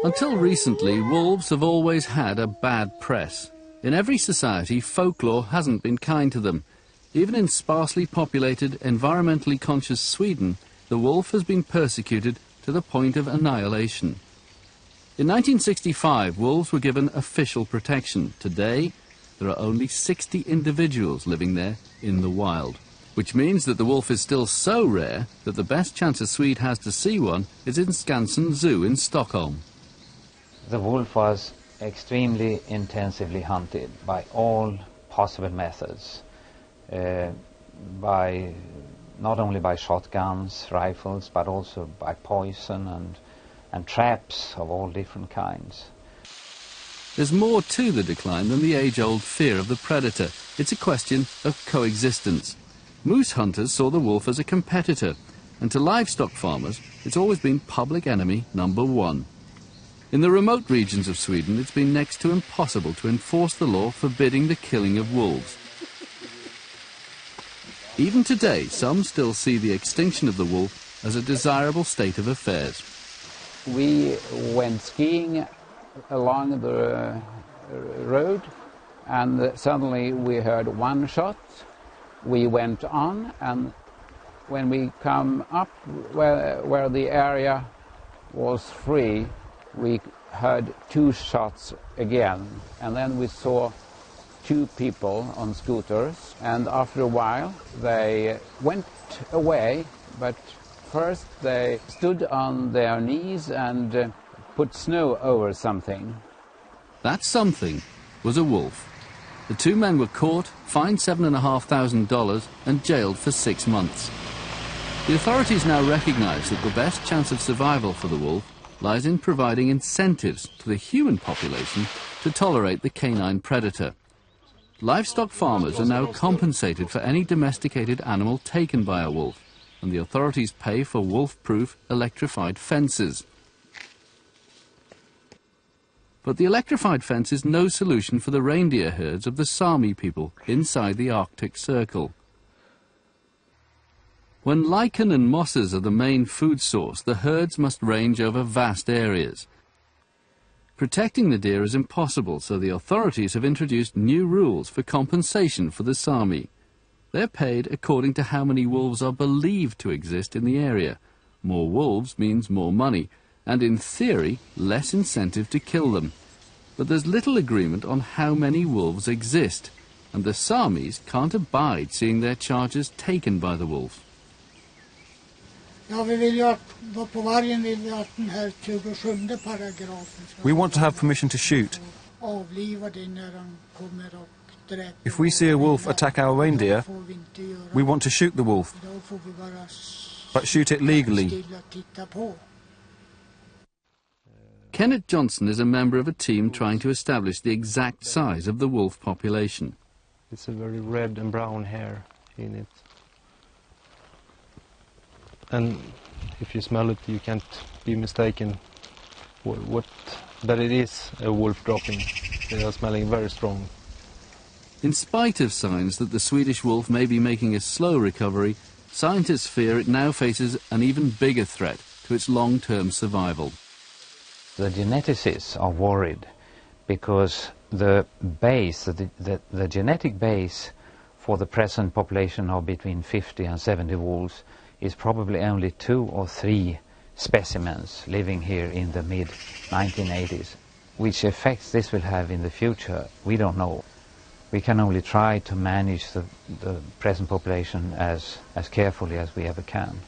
Until recently, wolves have always had a bad press. In every society, folklore hasn't been kind to them. Even in sparsely populated, environmentally conscious Sweden, the wolf has been persecuted to the point of annihilation. In 1965, wolves were given official protection. Today, there are only 60 individuals living there in the wild, which means that the wolf is still so rare that the best chance a Swede has to see one is in Skansen Zoo in Stockholm. The wolf was extremely intensively hunted by all possible methods, not only by shotguns, rifles, but also by poison and traps of all different kinds. There's more to the decline than the age-old fear of the predator. It's a question of coexistence. Moose hunters saw the wolf as a competitor, and to livestock farmers, it's always been public enemy number one. In the remote regions of Sweden, it's been next to impossible to enforce the law forbidding the killing of wolves. Even today, some still see the extinction of the wolf as a desirable state of affairs. We went skiing along the road, and suddenly we heard one shot. We went on, and when we come up where the area was free, we heard two shots again, and then we saw two people on scooters, and after a while they went away, but first they stood on their knees and put snow over something. That something was a wolf. The two men were caught, fined $7,500 and jailed for 6 months. The authorities now recognise that the best chance of survival for the wolf lies in providing incentives to the human population to tolerate the canine predator. Livestock farmers are now compensated for any domesticated animal taken by a wolf, and the authorities pay for wolf-proof electrified fences. But the electrified fence is no solution for the reindeer herds of the Sami people inside the Arctic Circle. When lichen and mosses are the main food source, the herds must range over vast areas. Protecting the deer is impossible, so the authorities have introduced new rules for compensation for the Sami. They're paid according to how many wolves are believed to exist in the area. More wolves means more money, and in theory, less incentive to kill them. But there's little agreement on how many wolves exist, and the Samis can't abide seeing their charges taken by the wolf. We want to have permission to shoot. If we see a wolf attack our reindeer, we want to shoot the wolf, but shoot it legally. Kenneth Johnson is a member of a team trying to establish the exact size of the wolf population. It's a very red and brown hair in it. And if you smell it, you can't be mistaken that it is a wolf dropping. They are smelling very strong. In spite of signs that the Swedish wolf may be making a slow recovery, scientists fear it now faces an even bigger threat to its long-term survival. The geneticists are worried because the genetic base for the present population of between 50 and 70 wolves is probably only 2 or 3 specimens living here in the mid-1980s. Which effects this will have in the future, we don't know. We can only try to manage the present population as carefully as we ever can.